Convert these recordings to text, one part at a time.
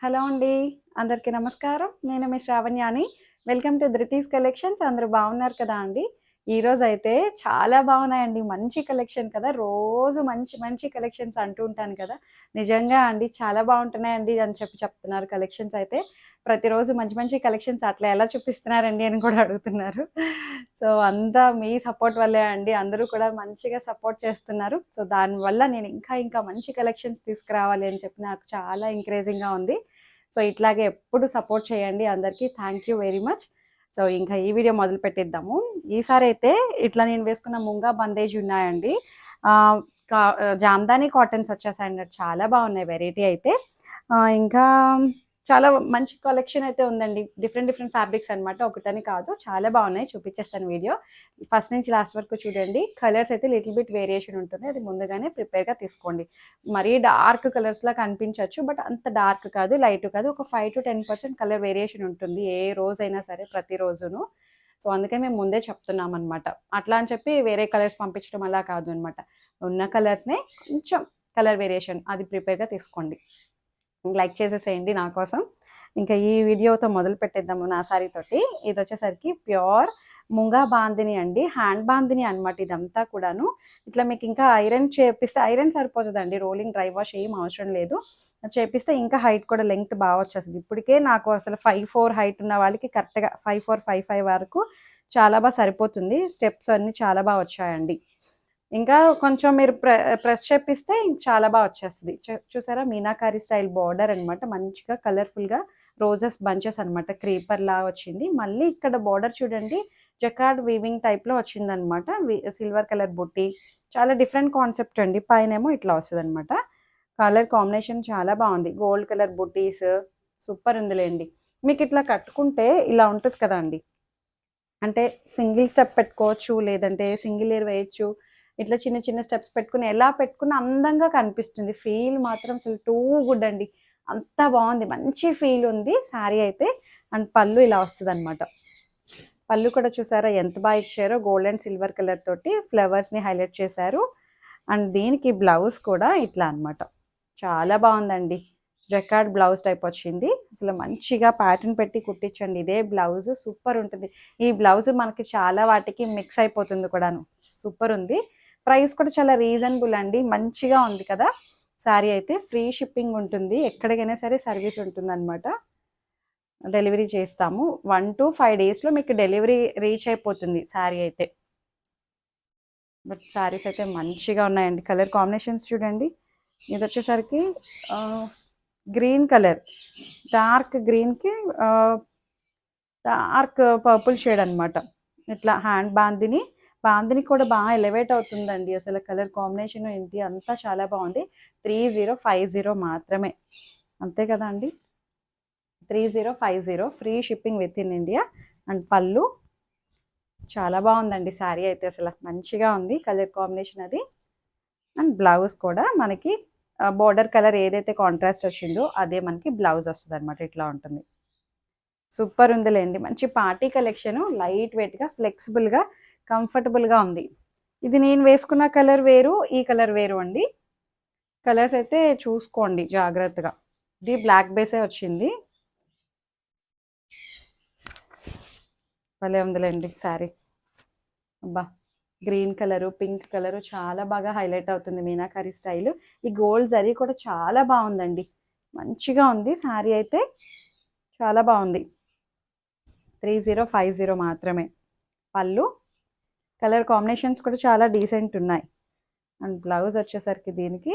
Hello అండి. అందరికీ నమస్కారం. నేను మీ శ్రావణ్యాని. Welcome to Dhruti's collections. అందరూ బాగున్నారు కదా అండి? ఈరోజైతే చాలా బాగున్నాయండి. మంచి కలెక్షన్ కదా! రోజు మంచి మంచి కలెక్షన్స్ అంటూ ఉంటాను కదా! నిజంగా అండి చాలా బాగుంటున్నాయండి అని చెప్తున్నారు కలెక్షన్స్ అయితే. ప్రతిరోజు మంచి మంచి కలెక్షన్స్ అట్లా ఎలా చూపిస్తున్నారండి అని కూడా అడుగుతున్నారు. సో, అంతా మీ సపోర్ట్ వల్లే అండి. అందరూ కూడా మంచిగా సపోర్ట్ చేస్తున్నారు. సో, దానివల్ల నేను ఇంకా ఇంకా మంచి కలెక్షన్స్ తీసుకురావాలి అని చెప్పి నాకు చాలా ఎంకరేజింగ్‌గా ఉంది. సో, ఇట్లాగే ఎప్పుడు సపోర్ట్ చేయండి అందరికీ. Thank you very much. So, ఇంకా ఈ వీడియో మొదలుపెట్టేద్దాము. ఈసారైతే ఇట్లా నేను వేసుకున్న ముంగా బందేజ్ ఉన్నాయండి. ఆహ్, జామ్దాని కాటన్స్ వచ్చేసాయండి. చాలా బాగున్నాయి వెరైటీ అయితే. ఇంకా చాలా మంచి కలెక్షన్ అయితే ఉందండి. డిఫరెంట్ డిఫరెంట్ ఫ్యాబ్రిక్స్ అనమాట. ఒకటని కాదు. చాలా బాగున్నాయి. చూపించేస్తాను వీడియో. ఫస్ట్ నుంచి లాస్ట్ వరకు చూడండి. కలర్స్ అయితే లిటిల్ బిట్ వేరియేషన్ ఉంటుంది. అది ముందుగానే ప్రిపేర్‌గా తీసుకోండి. మరీ డార్క్ కలర్స్‌లా కనిపించొచ్చు. బట్ అంత డార్క్ కాదు, లైట్ కాదు. ఒక 5-10% కలర్ వేరియేషన్ ఉంటుంది. ఏ రోజైనా సరే ప్రతిరోజును. సో, అందుకే మేము ముందే చెప్తున్నామనమాట. అట్లా అని చెప్పి వేరే కలర్స్ పంపించడం అలా కాదు అనమాట. ఉన్న కలర్స్‌నే కొంచెం కలర్ వేరియేషన్ అది ప్రిపేర్‌గా తీసుకోండి. లైక్ చేసేసేయండి నా కోసం. ఇంకా ఈ వీడియోతో మొదలు పెట్టేద్దాము నా సారీ తోటి. ఇదొచ్చేసరికి ప్యూర్ ముంగా బాందిని అండి. హ్యాండ్ బాందిని అనమాట ఇదంతా కూడాను. ఇట్లా మీకు ఇంకా ఐరన్ చేపిస్తే ఐరన్ సరిపోతదండి. రోలింగ్, డ్రై వాష్ ఏం అవసరం లేదు. చేపిస్తే ఇంకా హైట్ కూడా లెంగ్త్ బాగా వచ్చేస్తది. ఇప్పటికే నాకు అసలు 5'4" హైట్ ఉన్న వాళ్ళకి కరెక్ట్‌గా 5'4", 5'5" వరకు చాలా బా సరిపోతుంది. స్టెప్స్ అన్నీ చాలా బా వచ్చాయండి. ఇంకా కొంచెం మీరు ప్రెస్ చేపిస్తే చాలా బాగా వచ్చేస్తది. చూసారా మీనాకారి స్టైల్ బార్డర్ అనమాట. మంచిగా కలర్‌ఫుల్‌గా రోజెస్ బంచెస్ అనమాట. క్రీపర్‌లా వచ్చింది. మళ్ళీ ఇక్కడ బార్డర్ చూడండి జకార్డ్ వీవింగ్ టైప్‌లో వచ్చిందనమాట. సిల్వర్ కలర్ బుట్టి. చాలా డిఫరెంట్ కాన్సెప్ట్ అండి. పైనేమో ఇట్లా వస్తదనమాట. కలర్ కాంబినేషన్ చాలా బాగుంది. గోల్డ్ కలర్ బుట్టీస్ సూపర్ ఉందిలేండి. మీకు ఇట్లా కట్టుకుంటే ఇలా ఉంటది కదండీ! అంటే సింగిల్ స్టెప్ పెట్టుకోవచ్చు. లేదంటే సింగిల్ లేయర్ వేయొచ్చు. ఇట్లా చిన్న చిన్న స్టెప్స్ పెట్టుకొని ఎలా పెట్టుకున్నా అందంగా కనిపిస్తుంది. ఫీల్ మాత్రం అసలు టూ గుడ్ అండి. అంత బాగుంది. మంచి ఫీల్ ఉంది శారీ అయితే. అండ్ పళ్ళు ఇలా వస్తదనమాట. పళ్ళు కూడా చూసారా ఎంత బాగా ఇచ్చారో. గోల్డ్ అండ్ సిల్వర్ కలర్ తోటి ఫ్లవర్స్‌ని హైలైట్ చేశారు. అండ్ దీనికి బ్లౌజ్ కూడా ఇట్లా అనమాట. చాలా బాగుందండి. జకార్డ్ బ్లౌజ్ టైప్ వచ్చింది. అసలు మంచిగా ప్యాటర్న్ పెట్టి కుట్టించండి. ఇదే బ్లౌజ్ సూపర్ ఉంటుంది. ఈ బ్లౌజ్ మనకి చాలా వాటికి మిక్స్ అయిపోతుంది కూడాను. సూపర్ ఉంది. ప్రైస్ కూడా చాలా రీజనబుల్ అండి. మంచిగా ఉంది కదా! శారీ అయితే ఫ్రీ షిప్పింగ్ ఉంటుంది. ఎక్కడికైనా సరే సర్వీస్ ఉంటుందన్నమాట. డెలివరీ చేస్తాము. 1-5 డేస్‌లో మీకు డెలివరీ రీచ్ అయిపోతుంది శారీ అయితే. బట్ శారీస్ అయితే మంచిగా ఉన్నాయండి. కలర్ కాంబినేషన్స్ చూడండి. ఇదొచ్చేసరికి గ్రీన్ కలర్. డార్క్ గ్రీన్‌కి డార్క్ పర్పుల్ షేడ్ అనమాట. ఇట్లా హ్యాండ్ బాందిని. బాందిని కూడా బాగా ఎలివేట్ అవుతుందండి. అసలు కలర్ కాంబినేషన్ ఏంటి అంతా చాలా బాగుంది. 3050 మాత్రమే. అంతే కదా అండి. 3050 free shipping with in India. And పళ్ళు చాలా బాగుందండి. శారీ అయితే అసలు మంచిగా ఉంది కలర్ కాంబినేషన్ అది. అండ్ బ్లౌజ్ కూడా మనకి బోర్డర్ కలర్ ఏదైతే కాంట్రాస్ట్ వచ్చిందో అదే మనకి బ్లౌజ్ వస్తుంది అనమాట. ఇట్లా ఉంటుంది. సూపర్ ఉందిలేండి. మంచి పార్టీ కలెక్షన్. లైట్ వెయిట్‌గా, ఫ్లెక్సిబుల్‌గా, కంఫర్టబుల్‌గా ఉంది. ఇది నేను వేసుకున్న కలర్ వేరు, ఈ కలర్ వేరు అండి. కలర్స్ అయితే చూసుకోండి జాగ్రత్తగా. ఇది బ్లాక్ బేసే వచ్చింది. భలే ఉందిలేండి శారీ. అబ్బా! గ్రీన్ కలరు, పింక్ కలరు చాలా బాగా హైలైట్ అవుతుంది మీనాకరి స్టైల్. ఈ గోల్డ్ జరీ కూడా చాలా బాగుందండి. మంచిగా ఉంది శారీ అయితే. చాలా బాగుంది. 3050 మాత్రమే. పళ్ళు కలర్ కాంబినేషన్స్ కూడా చాలా డీసెంట్ ఉన్నాయి. అండ్ బ్లౌజ్ వచ్చేసరికి దీనికి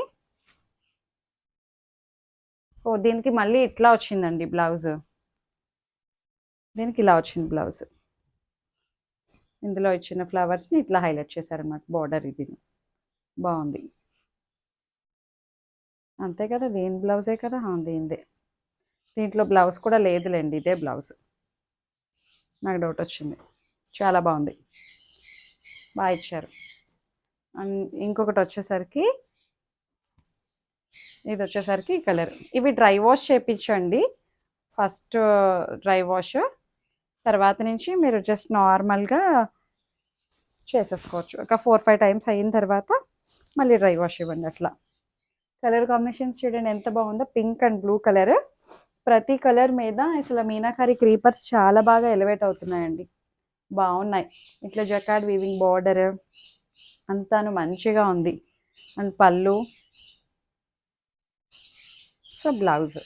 దీనికి మళ్ళీ ఇట్లా వచ్చిందండి బ్లౌజ్. దీనికి ఇలా వచ్చింది బ్లౌజ్. ఇందులో ఇచ్చిన ఫ్లవర్స్ని ఇట్లా హైలైట్ చేశారనమాట. బార్డర్ ఇది బాగుంది. అంతే కదా, దేని బ్లౌజే కదా. దీనిదే. దీంట్లో బ్లౌజ్ కూడా లేదులేండి, ఇదే బ్లౌజ్. నాకు డౌట్ వచ్చింది. చాలా బాగుంది. బాగా ఇచ్చారు. అండ్ ఇంకొకటి వచ్చేసరికి ఇది వచ్చేసరికి కలర్. ఇవి డ్రై వాష్ చేయించండి. ఫస్ట్ డ్రై వాష్, తర్వాత నుంచి మీరు జస్ట్ నార్మల్గా చేసేసుకోవచ్చు. ఒక 4-5 టైమ్స్ అయిన తర్వాత మళ్ళీ డ్రై వాష్ ఇవ్వండి. అట్లా కలర్ కాంబినేషన్స్ చూడండి ఎంత బాగుందో. Pink and blue colour. ప్రతి కలర్ మీద అసలు మీనాకారి క్రీపర్స్ చాలా బాగా ఎలివేట్ అవుతున్నాయండి. బాగున్నాయి. ఇట్లా జకార్డ్ వీవింగ్ బార్డర్ అంతాను మంచిగా ఉంది. అండ్ పళ్ళు, సో బ్లౌజ్.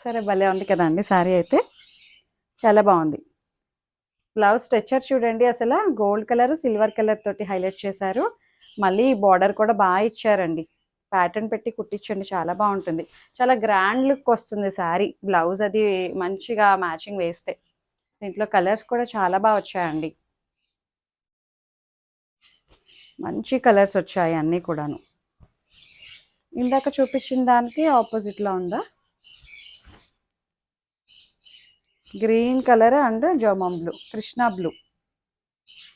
సరే భలే ఉంది కదండి శారీ అయితే, చాలా బాగుంది. బ్లౌజ్ స్ట్రెచ్చర్ చూడండి, అసలు గోల్డ్ కలర్ సిల్వర్ కలర్ తోటి హైలైట్ చేశారు. మళ్ళీ బార్డర్ కూడా బాగా ఇచ్చారండి. ప్యాటర్న్ పెట్టి కుట్టించండి, చాలా బాగుంటుంది. చాలా గ్రాండ్ లుక్ వస్తుంది శారీ. బ్లౌజ్ అది మంచిగా మ్యాచింగ్ వేస్తే. దీంట్లో కలర్స్ కూడా చాలా బాగా వచ్చాయండి. మంచి కలర్స్ వచ్చాయి అన్నీ కూడాను. ఇందాక చూపించిన దానికి ఆపోజిట్లో ఉందా, గ్రీన్ కలర్ అండ్ జోమం బ్లూ, కృష్ణా బ్లూ.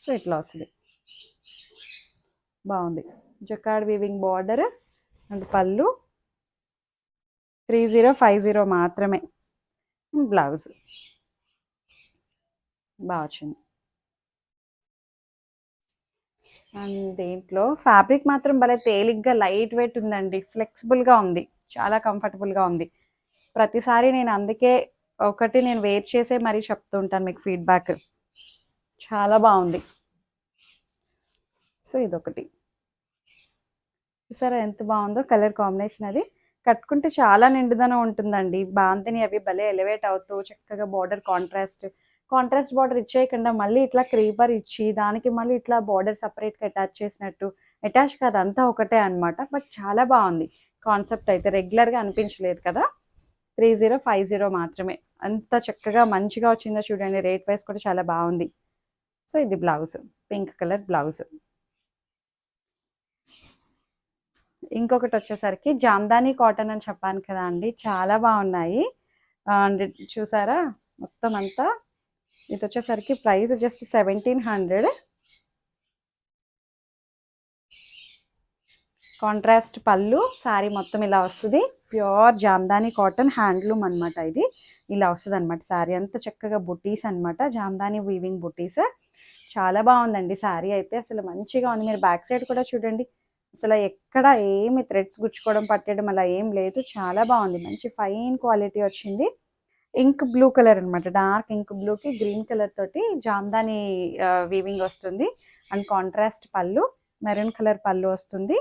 సో ఇట్లా వస్తుంది, బాగుంది. జకార్డ్ వీవింగ్ బార్డర్ అండ్ పళ్ళు 3050 మాత్రమే. బ్లౌజ్ బాగా వచ్చింది. అండ్ దీంట్లో ఫ్యాబ్రిక్ మాత్రం భలే తేలిగ్గా లైట్ వెయిట్ ఉందండి. ఫ్లెక్సిబుల్గా ఉంది, చాలా కంఫర్టబుల్గా ఉంది. ప్రతిసారి నేను అందుకే ఒకటి నేను వేర్ చేసే మరీ చెప్తూ ఉంటాను మీకు ఫీడ్బ్యాక్. చాలా బాగుంది. సో ఇదొకటి చూసారా ఎంత బాగుందో కలర్ కాంబినేషన్. అది కట్టుకుంటే చాలా నిండుదనం ఉంటుందండి. బాంతిని అవి భలే ఎలివేట్ అవుతూ చక్కగా బార్డర్ కాంట్రాస్ట్ బార్డర్ ఇచ్చేయకుండా మళ్ళీ ఇట్లా క్రీపర్ ఇచ్చి దానికి మళ్ళీ ఇట్లా బార్డర్ సపరేట్గా అటాచ్ చేసినట్టు. అటాచ్ కాదు, అంతా ఒకటే అనమాట. బట్ చాలా బాగుంది కాన్సెప్ట్ అయితే. రెగ్యులర్గా అనిపించలేదు కదా. 3050 మాత్రమే. అంత చక్కగా మంచిగా వచ్చిందో చూడండి. రేట్ వైజ్ కూడా చాలా బాగుంది. సో ఇది బ్లౌజ్, పింక్ కలర్ బ్లౌజ్. ఇంకొకటి వచ్చేసరికి జామ్దాని కాటన్ అని చెప్పాను కదా అండి, చాలా బాగున్నాయి. అండ్ చూసారా మొత్తం అంతా. ఇది వచ్చేసరికి ప్రైస్ జస్ట్ 1700. కాంట్రాస్ట్ పళ్ళు, శారీ మొత్తం ఇలా వస్తుంది. ప్యూర్ జామ్దాని కాటన్ హ్యాండ్లూమ్ అనమాట. ఇది ఇలా వస్తుంది అనమాట. శారీ అంతా చక్కగా బుటీస్ అనమాట, జామ్దాని వీవింగ్ బుటీస్. చాలా బాగుందండి శారీ అయితే, అసలు మంచిగా ఉంది. మీరు బ్యాక్ సైడ్ కూడా చూడండి, అసలు ఎక్కడ ఏమి థ్రెడ్స్ గుచ్చుకోవడం పట్టడం అలా ఏం లేదు. చాలా బాగుంది, మంచి ఫైన్ క్వాలిటీ వచ్చింది. ఇంక్ బ్లూ కలర్ అనమాట, డార్క్ ఇంక్ బ్లూకి గ్రీన్ కలర్ తోటి జామ్దాని వీవింగ్ వస్తుంది. అండ్ కాంట్రాస్ట్ పళ్ళు, మెరూన్ కలర్ పళ్ళు వస్తుంది.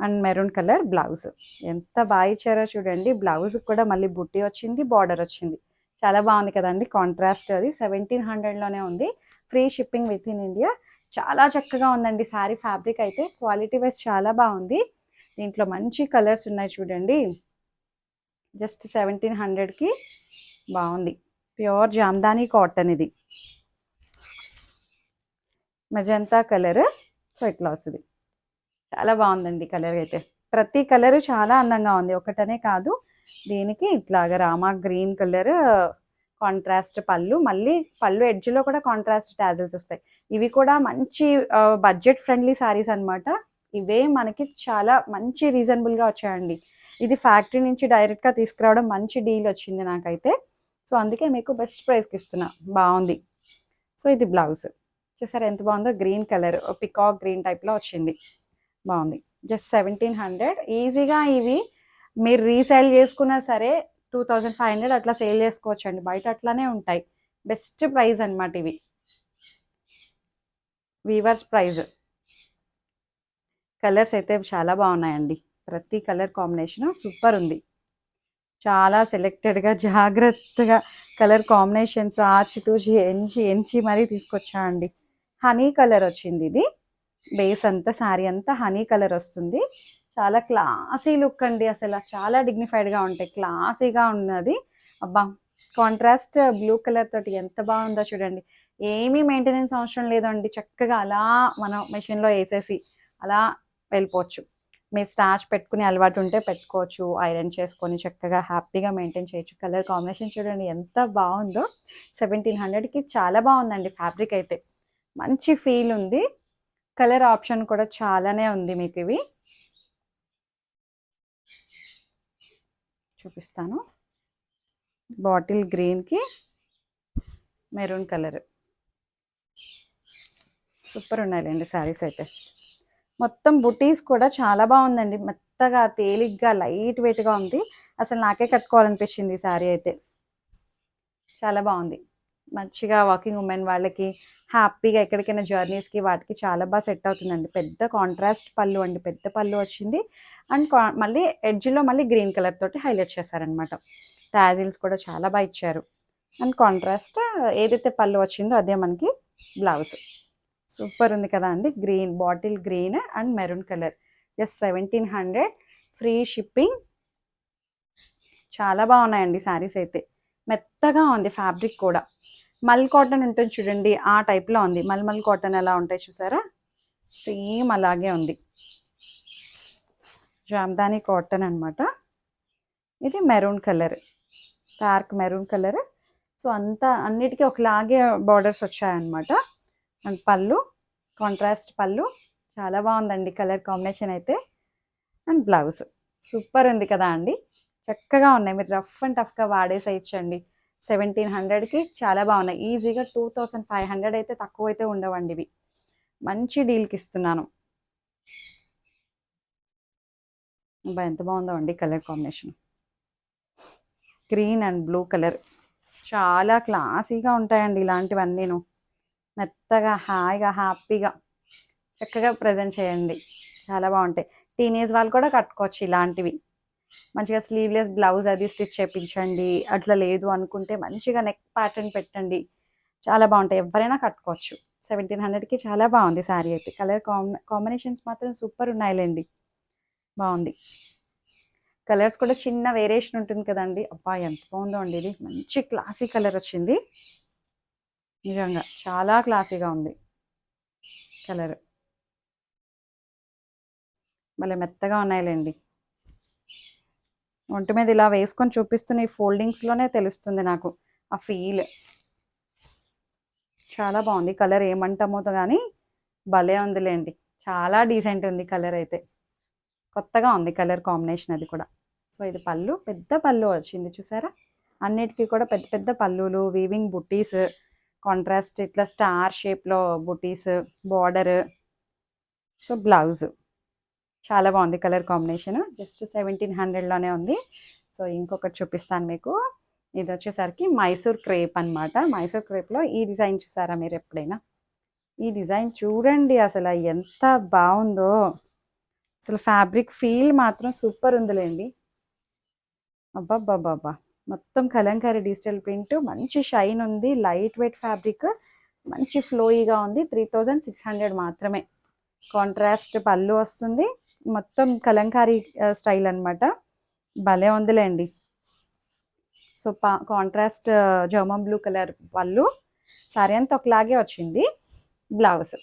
And maroon colour blouse. ఎంత బాగా ఇచ్చారో చూడండి. బ్లౌజ్ కూడా మళ్ళీ బుట్టి వచ్చింది, బార్డర్ వచ్చింది. చాలా బాగుంది కదండి కాంట్రాస్ట్. అది 1700లోనే ఉంది. Free shipping with in India. చాలా చక్కగా ఉందండి శారీ. ఫ్యాబ్రిక్ అయితే క్వాలిటీ వైజ్ చాలా బాగుంది. దీంట్లో మంచి కలర్స్ ఉన్నాయి చూడండి. జస్ట్ 1700కి బాగుంది. Pure Jamdani cotton. ఇది మెజంతా కలర్. సో ఇట్లా వస్తుంది, చాలా బాగుందండి కలర్ అయితే. ప్రతి కలరు చాలా అందంగా ఉంది, ఒకటనే కాదు. దీనికి ఇట్లాగా రామా గ్రీన్ కలర్ కాంట్రాస్ట్ పళ్ళు, మళ్ళీ పళ్ళు ఎడ్జ్లో కూడా కాంట్రాస్ట్ టాజిల్స్ వస్తాయి. ఇవి కూడా మంచి బడ్జెట్ ఫ్రెండ్లీ శారీస్ అనమాట. ఇవే మనకి చాలా మంచి రీజనబుల్గా వచ్చాయండి. ఇది ఫ్యాక్టరీ నుంచి డైరెక్ట్గా తీసుకురావడం మంచి డీల్ వచ్చింది నాకైతే. సో అందుకే మీకు బెస్ట్ ప్రైస్కి ఇస్తున్నా. బాగుంది. సో ఇది బ్లౌజ్ చూసారా ఎంత బాగుందో. గ్రీన్ కలర్, పికాక్ గ్రీన్ టైప్లో వచ్చింది, బాగుంది. జస్ట్ 1700. ఈజీగా ఇవి మీరు రీసేల్ చేసుకున్నా సరే 2500 అట్లా సేల్ చేసుకోవచ్చు అండి. బయట అట్లానే ఉంటాయి. బెస్ట్ ప్రైస్ అనమాట ఇవి, వీవర్స్ ప్రైస్. కలర్స్ అయితే చాలా బాగున్నాయండి. ప్రతి కలర్ కాంబినేషన్ సూపర్ ఉంది. చాలా సెలెక్టెడ్గా జాగ్రత్తగా కలర్ కాంబినేషన్స్ ఆచితూచి ఎంచి మరీ తీసుకొచ్చా అండి. హనీ కలర్ వచ్చింది. ఇది బేస్ అంతా శారీ అంతా హనీ కలర్ వస్తుంది. చాలా క్లాసీ లుక్ అండి, అసలు చాలా డిగ్నిఫైడ్గా ఉంటాయి. క్లాసీగా ఉన్నది. అబ్బా కాంట్రాస్ట్ బ్లూ కలర్ తోటి ఎంత బాగుందో చూడండి. ఏమీ మెయింటెనెన్స్ అవసరం లేదండి. చక్కగా అలా మనం మెషిన్లో వేసేసి అలా వెళ్ళిపోవచ్చు. మీరు స్టార్చ్ పెట్టుకుని అలవాటు ఉంటే పెట్టుకోవచ్చు. ఐరన్ చేసుకొని చక్కగా హ్యాపీగా మెయింటైన్ చేయొచ్చు. కలర్ కాంబినేషన్ చూడండి ఎంత బాగుందో. 1700కి చాలా బాగుందండి ఫ్యాబ్రిక్ అయితే. మంచి ఫీల్ ఉంది. కలర్ ఆప్షన్ కూడా చాలానే ఉంది మీకు. ఇవి చూపిస్తాను. బాటిల్ గ్రీన్కి మెరూన్ కలర్ సూపర్ ఉన్నాయండి శారీస్ అయితే. మొత్తం బుటీస్ కూడా చాలా బాగుందండి. మెత్తగా తేలిగ్గా లైట్ వెయిట్గా ఉంది. అసలు నాకే కట్టుకోవాలనిపించింది ఈ శారీ అయితే. చాలా బాగుంది. మంచిగా వర్కింగ్ ఉమెన్ వాళ్ళకి హ్యాపీగా ఎక్కడికైనా జర్నీస్కి వాటికి చాలా బాగా సెట్ అవుతుందండి. పెద్ద కాంట్రాస్ట్ పళ్ళు అండి, పెద్ద పళ్ళు వచ్చింది. అండ్ మళ్ళీ ఎడ్జ్లో మళ్ళీ గ్రీన్ కలర్ తోటి హైలైట్ చేశారనమాట. టాజిల్స్ కూడా చాలా బాగా ఇచ్చారు. అండ్ కాంట్రాస్ట్ ఏదైతే పళ్ళు వచ్చిందో అదే మనకి బ్లౌజ్. సూపర్ ఉంది కదా అండి. Green, bottle green and maroon colour. Just 1700, free shipping. చాలా బాగున్నాయండి శారీస్ అయితే. మెత్తగా ఉంది ఫ్యాబ్రిక్ కూడా. మల్ కాటన్ ఉంటుంది చూడండి, ఆ టైప్లో ఉంది. మల్మల్ కాటన్ ఎలా ఉంటాయి చూసారా, సేమ్ అలాగే ఉంది. జామ్దాని కాటన్ అనమాట. ఇది maroon colour, dark maroon colour. So అంతా అన్నిటికీ ఒకలాగే బార్డర్స్ వచ్చాయన్నమాట. అండ్ పళ్ళు కాంట్రాస్ట్ పళ్ళు, చాలా బాగుందండి కలర్ కాంబినేషన్ అయితే. అండ్ బ్లౌజ్ సూపర్ ఉంది కదా అండి. చక్కగా ఉన్నాయి, మీరు రఫ్ అండ్ టఫ్గా వాడేసేయచ్చండి. 1700కి చాలా బాగున్నాయి. ఈజీగా 2500 అయితే తక్కువ అయితే ఉండవండి ఇవి. మంచి డీల్కి ఇస్తున్నాను. ఎంత బాగుందో అండి colour combination. Green and blue colour చాలా క్లాసీగా ఉంటాయండి ఇలాంటివన్నీను. మెత్తగా హాయిగా హ్యాపీగా చక్కగా ప్రజెంట్ చేయండి, చాలా బాగుంటాయి. టీనేజ్ వాళ్ళు కూడా కట్టుకోవచ్చు ఇలాంటివి. మంచిగా స్లీవ్లెస్ బ్లౌజ్ అది స్టిచ్ చేయించండి. అట్లా లేదు అనుకుంటే మంచిగా నెక్ ప్యాటర్న్ పెట్టండి, చాలా బాగుంటాయి. ఎవరైనా కట్టుకోవచ్చు. 1700కి చాలా బాగుంది శారీ అయితే. కలర్ కాంబినేషన్స్ మాత్రం సూపర్ ఉన్నాయిలేండి, బాగుంది. కలర్స్ కూడా చిన్న వేరియేషన్ ఉంటుంది కదండి. అబ్బా ఎంత బాగుందో అండి, ఇది మంచి క్లాసీ కలర్ వచ్చింది. నిజంగా చాలా క్లాసీగా ఉంది కలర్. మళ్ళీ మెత్తగా ఉన్నాయిలేండి. ఒంటి మీద ఇలా వేసుకొని చూపిస్తున్న ఈ ఫోల్డింగ్స్లోనే తెలుస్తుంది నాకు ఆ ఫీల్. చాలా బాగుంది కలర్, ఏమంటామో కానీ భలే ఉందిలేండి. చాలా డీసెంట్ ఉంది కలర్ అయితే. కొత్తగా ఉంది కలర్ కాంబినేషన్ అది కూడా. సో ఇది పళ్ళు, పెద్ద పళ్ళు వచ్చింది చూసారా. అన్నిటికీ కూడా పెద్ద పెద్ద పళ్ళులు, వీవింగ్ బుట్టీస్, కాంట్రాస్ట్ ఇట్లా స్టార్ షేప్లో బుట్టీస్, బార్డర్. సో బ్లౌజ్ చాలా బాగుంది కలర్ కాంబినేషన్. జస్ట్ 1700లోనే ఉంది. సో ఇంకొకటి చూపిస్తాను మీకు. ఇది వచ్చేసరికి మైసూర్ క్రేప్ అనమాట. మైసూర్ క్రేప్లో ఈ డిజైన్ చూసారా మీరు ఎప్పుడైనా? ఈ డిజైన్ చూడండి అసలు ఎంత బాగుందో. అసలు ఫ్యాబ్రిక్ ఫీల్ మాత్రం సూపర్ ఉందిలేండి. అబ్బాబ్బాబ్బా, మొత్తం కలంకారీ డిజిటల్ ప్రింట్, మంచి షైన్ ఉంది, లైట్ వెయిట్ ఫ్యాబ్రిక్, మంచి ఫ్లోయిగా ఉంది. 3600 మాత్రమే. కాంట్రాస్ట్ పళ్ళు వస్తుంది, మొత్తం కలంకారీ స్టైల్ అనమాట. భలే ఉందిలేండి. So contrast German blue colour పళ్ళు, సారీ అంతా ఒకలాగే వచ్చింది. బ్లౌజ్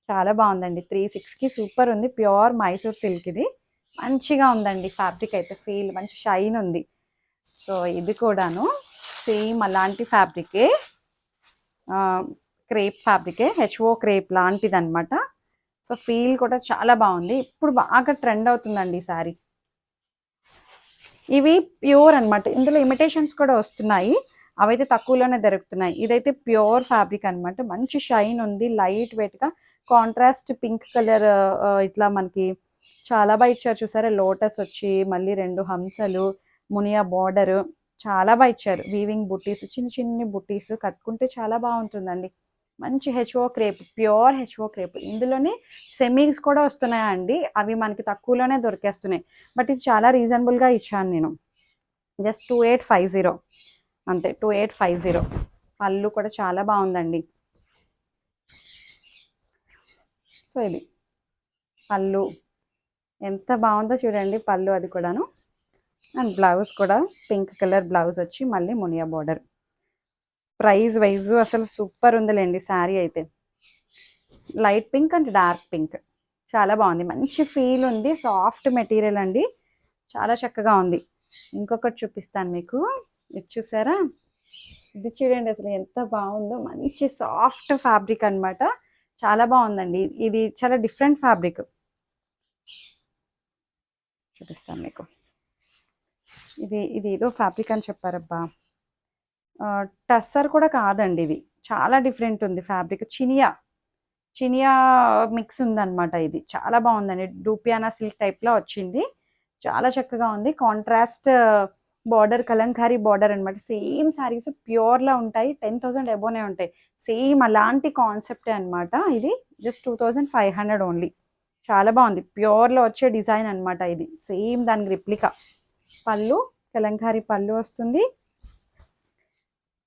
చాలా బాగుందండి. 3600కి సూపర్ ఉంది. ప్యూర్ మైసూర్ సిల్క్ ఇది. మంచిగా ఉందండి ఫ్యాబ్రిక్ అయితే, ఫీల్ మంచి షైన్ ఉంది. సో ఇది కూడాను సేమ్ అలాంటి ఫ్యాబ్రికే, క్రేప్ ఫ్యాబ్రికే, హెచ్ఓ క్రేప్ లాంటిది అనమాట. సో ఫీల్ కూడా చాలా బాగుంది. ఇప్పుడు బాగా ట్రెండ్ అవుతుందండి ఈ శారీ. ఇవి ప్యూర్ అనమాట. ఇందులో ఇమిటేషన్స్ కూడా వస్తున్నాయి, అవైతే తక్కువలోనే దొరుకుతున్నాయి. ఇదైతే ప్యూర్ ఫ్యాబ్రిక్ అనమాట. మంచి షైన్ ఉంది, లైట్ వెయిట్గా. కాంట్రాస్ట్ పింక్ కలర్ ఇట్లా మనకి చాలా బాగా ఇచ్చారు చూసారా. లోటస్ వచ్చి మళ్ళీ 2 హంసలు, మునియా బార్డర్, చాలా బాగా ఇచ్చారు. వీవింగ్ బుట్టీస్, చిన్న చిన్ని బుట్టీస్ కట్టుకుంటే చాలా బాగుంటుందండి. మంచి HO crepe, pure HO crepe. ఇందులోనే సెమీస్ కూడా వస్తున్నాయండి, అవి మనకి తక్కువలోనే దొరికేస్తున్నాయి. బట్ ఇది చాలా రీజనబుల్గా ఇచ్చాను నేను. జస్ట్ 2850 అంతే, 2850. పళ్ళు కూడా చాలా బాగుందండి. సో ఇది పళ్ళు ఎంత బాగుందో చూడండి, పళ్ళు అది కూడాను. అండ్ బ్లౌజ్ కూడా పింక్ కలర్ బ్లౌజ్ వచ్చి మళ్ళీ మునియా బార్డర్. ప్రైస్ వైజ్ అసలు సూపర్ ఉందిలేండి శారీ అయితే. Light pink and dark pink, చాలా బాగుంది. మంచి ఫీల్ ఉంది, సాఫ్ట్ మెటీరియల్ అండి, చాలా చక్కగా ఉంది. ఇంకొకటి చూపిస్తాను మీకు. ఇది చూసారా, ఇది చూడండి అసలు ఎంత బాగుందో. మంచి సాఫ్ట్ ఫ్యాబ్రిక్ అనమాట, చాలా బాగుందండి. ఇది చాలా డిఫరెంట్ ఫ్యాబ్రిక్. చూపిస్తాను మీకు. ఇది ఏదో ఫ్యాబ్రిక్ అని చెప్పారబ్బా, టస్సర్ కూడా కాదండి, ఇది చాలా డిఫరెంట్ ఉంది ఫ్యాబ్రిక్. చినియా మిక్స్ ఉందన్నమాట. ఇది చాలా బాగుందండి, డూపియానా సిల్క్ టైప్లో వచ్చింది. చాలా చక్కగా ఉంది. కాంట్రాస్ట్ బార్డర్, కలంకారీ బార్డర్ అనమాట. సేమ్ శారీస్ ప్యూర్లా ఉంటాయి, 10,000 అబోనే ఉంటాయి. సేమ్ అలాంటి కాన్సెప్టే అనమాట. ఇది జస్ట్ 2500 ఓన్లీ. చాలా బాగుంది, ప్యూర్లో వచ్చే డిజైన్ అనమాట ఇది. సేమ్ దానికి రిప్లికా. పళ్ళు, కలంకారీ పళ్ళు వస్తుంది.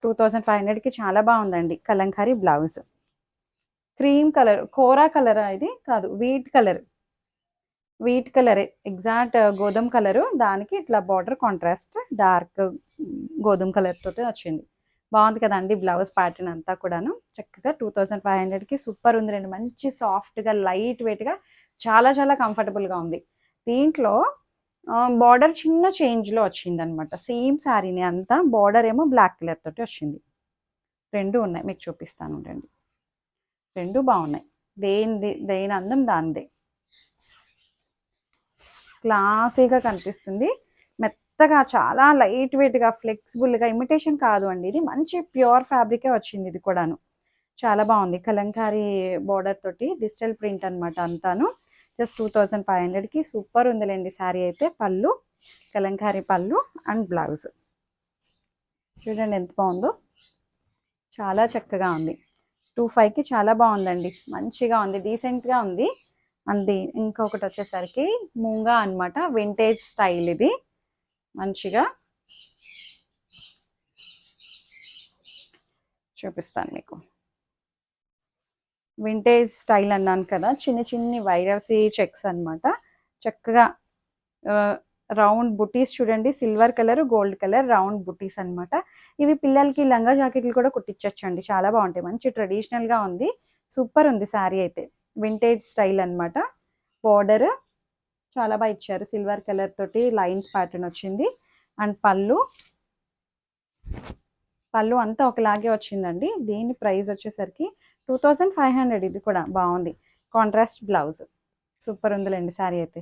2500కి చాలా బాగుందండి. కలంకారీ బ్లౌజ్, క్రీమ్ కలర్, కోరా కలరా ఇది? కాదు, wheat colour. Wheat colour, exact గోధుమ కలరు. దానికి ఇట్లా బార్డర్ కాంట్రాస్ట్ డార్క్ గోధుమ కలర్ తోటి వచ్చింది. బాగుంది కదండి బ్లౌజ్ ప్యాటర్న్ అంతా కూడాను. చక్కగా 2500కి సూపర్ ఉంది రండి. మంచి సాఫ్ట్గా, లైట్ వెయిట్గా, చాలా చాలా కంఫర్టబుల్గా ఉంది. దీంట్లో బార్డర్ చిన్న చేంజ్లో వచ్చింది అనమాట. సేమ్ శారీని అంతా, బార్డర్ ఏమో బ్లాక్ కలర్ తోటి వచ్చింది. రెండు ఉన్నాయి, మీకు చూపిస్తాను రండి. రెండు బాగున్నాయి. దేని అందం దానిదే. క్లాసీగా కనిపిస్తుంది, మెత్తగా, చాలా లైట్ వెయిట్గా, ఫ్లెక్సిబుల్గా. ఇమిటేషన్ కాదు అండి, ఇది మంచి ప్యూర్ ఫ్యాబ్రికే వచ్చింది. ఇది కూడాను చాలా బాగుంది. కలంకారీ బార్డర్ తోటి డిజిటల్ ప్రింట్ అనమాట అంతాను. జస్ట్ 2500కి సూపర్ ఉందిలేండి శారీ అయితే. పళ్ళు, కలంకారీ పళ్ళు అండ్ బ్లౌజ్ చూడండి ఎంత బాగుందో, చాలా చక్కగా ఉంది. 25కి చాలా బాగుందండి, మంచిగా ఉంది, డీసెంట్గా ఉంది. అంది ఇంకొకటి వచ్చేసరికి మూంగా అనమాట, వింటేజ్ స్టైల్. ఇది మంచిగా చూపిస్తాను మీకు. వింటేజ్ స్టైల్ అన్నాను కదా, చిన్న చిన్ని వైరసీ చెక్స్ అనమాట. చక్కగా రౌండ్ బుటీస్ చూడండి, silver colour, gold colour round బుటీస్ అనమాట. ఇవి పిల్లలకి లంగా జాకెట్లు కూడా కుట్టించచ్చండి, చాలా బాగుంటాయి. మంచి ట్రెడిషనల్గా ఉంది, సూపర్ ఉంది శారీ అయితే. వింటేజ్ స్టైల్ అనమాట. బార్డర్ చాలా బాగా ఇచ్చారు, సిల్వర్ కలర్ తోటి లైన్స్ ప్యాటర్న్ వచ్చింది. అండ్ పళ్ళు అంతా ఒకలాగే వచ్చిందండి. దీని ప్రైస్ వచ్చేసరికి 2500. ఇది కూడా బాగుంది. కాంట్రాస్ట్ బ్లౌజ్, సూపర్ ఉందిలేండి శారీ అయితే.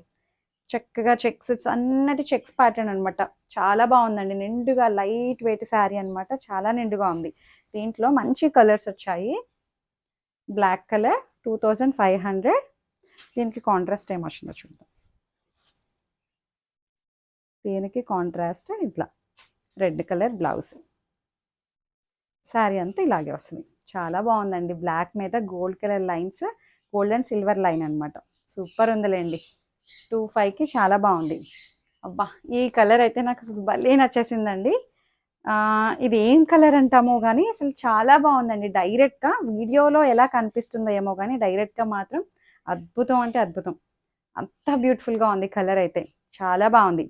చక్కగా చెక్స్, అన్నటి చెక్స్ ప్యాటర్న్ అనమాట. చాలా బాగుందండి, నిండుగా లైట్ వెయిట్ శారీ అనమాట. చాలా నిండుగా ఉంది. దీంట్లో మంచి కలర్స్ వచ్చాయి. Black colour 2500. దీనికి కాంట్రాస్ట్ ఏమొచ్చిందో చూద్దాం. దీనికి కాంట్రాస్ట్ ఇట్లా రెడ్ కలర్ బ్లౌజ్. శారీ అంతా ఇలాగే వస్తుంది. చాలా బాగుందండి, బ్లాక్ మీద gold colour lines, gold and silver line అనమాట. సూపర్ ఉందిలేండి. 25కి చాలా బాగుంది. అబ్బా, ఈ కలర్ అయితే నాకు భలే నచ్చేసిందండి. ఇది ఏం కలర్ అంటామో కానీ అసలు చాలా బాగుందండి. డైరెక్ట్గా వీడియోలో ఎలా కనిపిస్తుందో ఏమో కానీ డైరెక్ట్గా మాత్రం అద్భుతం అంటే అద్భుతం. అంత బ్యూటిఫుల్గా ఉంది కలర్ అయితే, చాలా బాగుంది.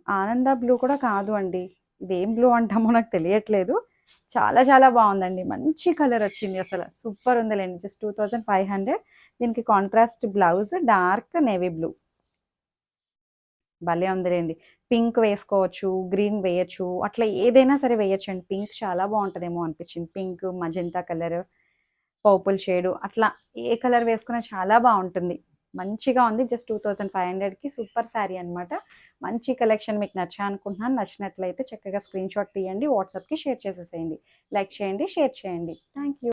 ఆనంద బ్లూ కూడా కాదు అండి, ఇదేం బ్లూ అంటామో నాకు తెలియట్లేదు. చాలా చాలా బాగుందండి, మంచి కలర్ వచ్చింది అసలు. సూపర్ ఉందిలేండి. జస్ట్ 2500. దీనికి contrast blouse dark navy blue. భలే ఉందిలేండి. పింక్ వేసుకోవచ్చు, గ్రీన్ వేయచ్చు, అట్లా ఏదైనా సరే వేయచ్చండి. పింక్ చాలా బాగుంటుందేమో అనిపించింది. Pink, magenta colour, purple shade, అట్లా ఏ కలర్ వేసుకున్నా చాలా బాగుంటుంది. మంచిగా ఉంది. జస్ట్ 2500కి సూపర్ శారీ అనమాట. మంచి కలెక్షన్. మీకు నచ్చా అనుకుంటున్నాను. నచ్చినట్లయితే చక్కగా స్క్రీన్ షాట్ తీయండి, వాట్సాప్కి షేర్ చేసేసేయండి. లైక్ చేయండి, షేర్ చేయండి. Thank you.